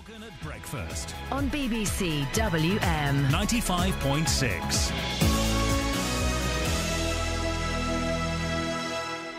Morgan at breakfast on BBC WM 95.6.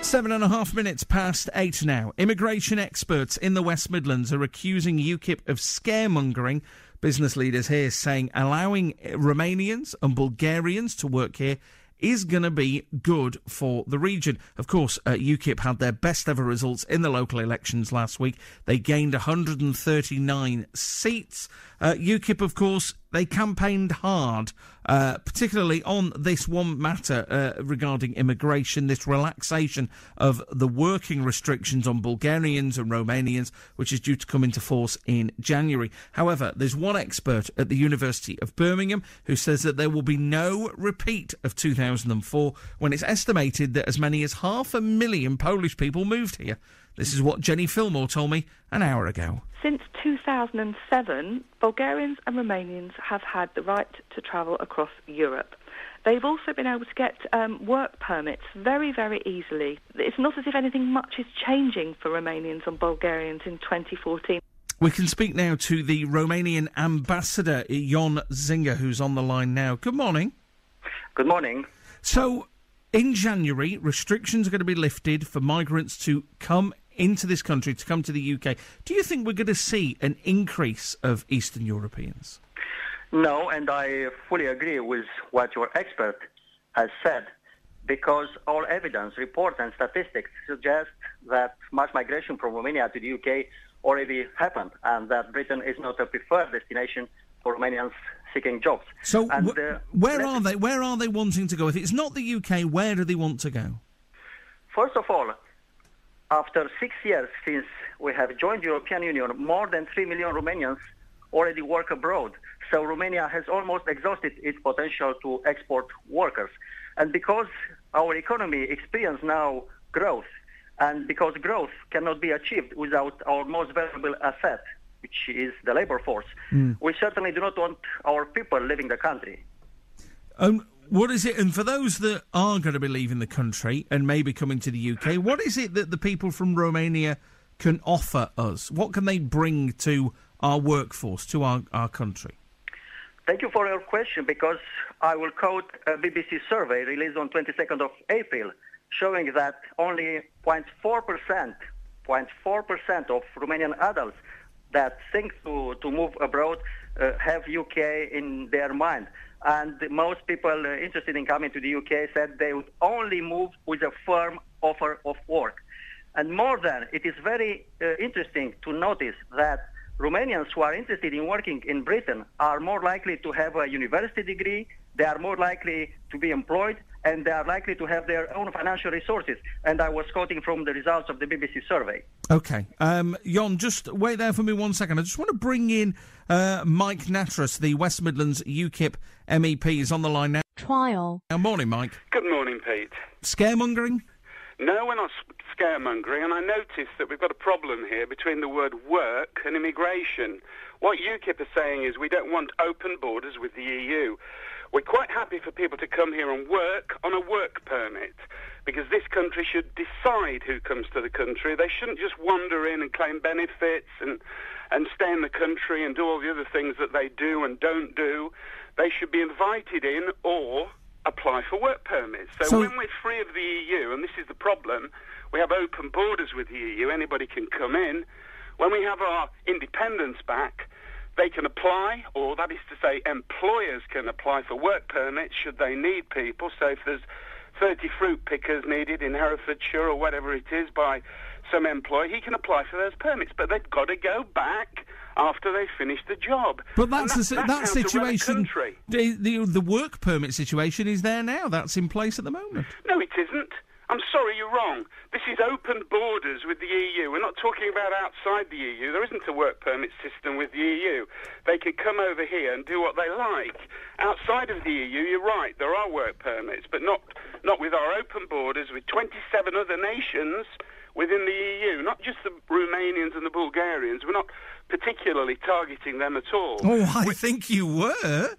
7.5 minutes past 8 now. Immigration experts in the West Midlands are accusing UKIP of scaremongering. Business leaders here saying allowing Romanians and Bulgarians to work here is going to be good for the region. Of course, UKIP had their best ever results in the local elections last week. They gained 139 seats. UKIP, of course, they campaigned hard, particularly on this one matter regarding immigration, this relaxation of the working restrictions on Bulgarians and Romanians, which is due to come into force in January. However, there's one expert at the University of Birmingham who says that there will be no repeat of 2004, when it's estimated that as many as 500,000 Polish people moved here. This is what Jenny Fillmore told me an hour ago. Since 2007, Bulgarians and Romanians have had the right to travel across Europe. They've also been able to get work permits very, very easily. It's not as if anything much is changing for Romanians and Bulgarians in 2014. We can speak now to the Romanian Ambassador Ion Jinga, who's on the line now. Good morning. Good morning. So, in January, restrictions are going to be lifted for migrants to come into this country, to come to the UK. Do you think we're going to see an increase of Eastern Europeans? No, and I fully agree with what your expert has said, because all evidence, reports and statistics suggest that mass migration from Romania to the UK already happened, and that Britain is not a preferred destination for Romanians seeking jobs. So where are they? Where are they wanting to go? If it's not the UK, where do they want to go? First of all, after 6 years since we have joined the European Union, more than 3 million Romanians already work abroad. So Romania has almost exhausted its potential to export workers. And because our economy experiences now growth, and because growth cannot be achieved without our most valuable asset, which is the labor force, we certainly do not want our people leaving the country. What is it, and for those that are going to be leaving the country and maybe coming to the UK, what is it that the people from Romania can offer us? What can they bring to our workforce, to our country? Thank you for your question, because I will quote a BBC survey released on 22nd of April, showing that only 0.4% of Romanian adults that think to move abroad have UK in their mind. And most people interested in coming to the UK said they would only move with a firm offer of work. And more than, it is very interesting to notice that Romanians who are interested in working in Britain are more likely to have a university degree, they are more likely to be employed, and they are likely to have their own financial resources. And I was quoting from the results of the BBC survey. OK. Jon, just wait there for me 1 second. I just want to bring in Mike Nattrass, the West Midlands UKIP MEP, is on the line now. Trial. Morning, Mike. Good morning, Pete. Scaremongering? No, we're not scaremongering, and I noticed that we've got a problem here between the word work and immigration. What UKIP are saying is we don't want open borders with the EU. We're quite happy for people to come here and work on a work permit, because this country should decide who comes to the country. They shouldn't just wander in and claim benefits and stay in the country and do all the other things that they do and don't do. They should be invited in or apply for work permits. So when we're free of the EU, and this is the problem, we have open borders with the EU, anybody can come in. When we have our independence back, they can apply, or that is to say, employers can apply for work permits should they need people. So if there's 30 fruit pickers needed in Herefordshire or whatever it is by some employer, he can apply for those permits. But they've got to go back after they finish the job. But that situation, the work permit situation is there now. That's in place at the moment. No, it isn't. I'm sorry, you're wrong. This is open borders with the EU. We're not talking about outside the EU. There isn't a work permit system with the EU. They can come over here and do what they like. Outside of the EU, you're right, there are work permits, but not with our open borders with 27 other nations within the EU, not just the Romanians and the Bulgarians. We're not particularly targeting them at all. Oh, I think you were.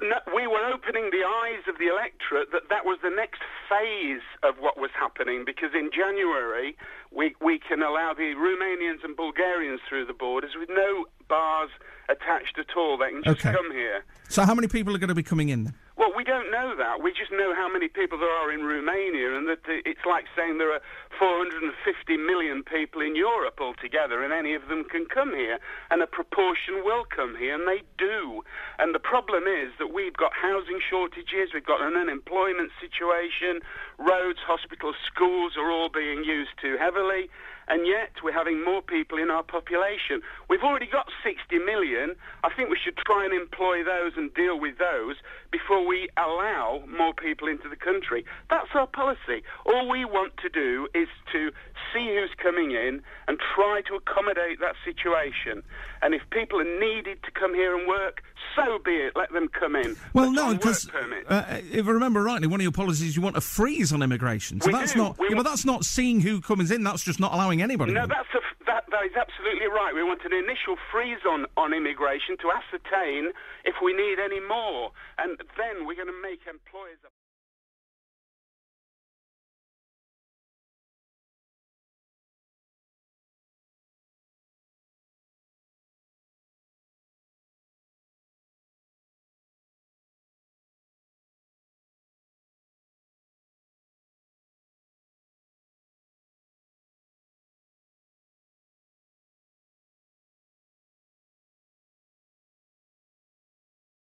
No, we were opening the eyes of the electorate that was the next phase of what was happening, because in January we can allow the Romanians and Bulgarians through the borders with no bars attached at all. They can just come here. So how many people are going to be coming in then? Well, we don't know that. We just know how many people there are in Romania, and that it's like saying there are 450 million people in Europe altogether, and any of them can come here, and a proportion will come here, and they do. And the problem is that we've got housing shortages, we've got an unemployment situation, roads, hospitals, schools are all being used too heavily, and yet we're having more people in our population. We've already got 60 million. I think we should try and employ those and deal with those before we allow more people into the country. That's our policy. All we want to do is to see who's coming in and try to accommodate that situation. And if people are needed to come here and work, so be it. Let them come in. Well, no, because if I remember rightly, one of your policies, you want a freeze on immigration. So that's not. But that's not seeing who comes in. That's just not allowing anybody. No, that is absolutely right. We want an initial freeze on immigration to ascertain if we need any more, and then we're going to make employers.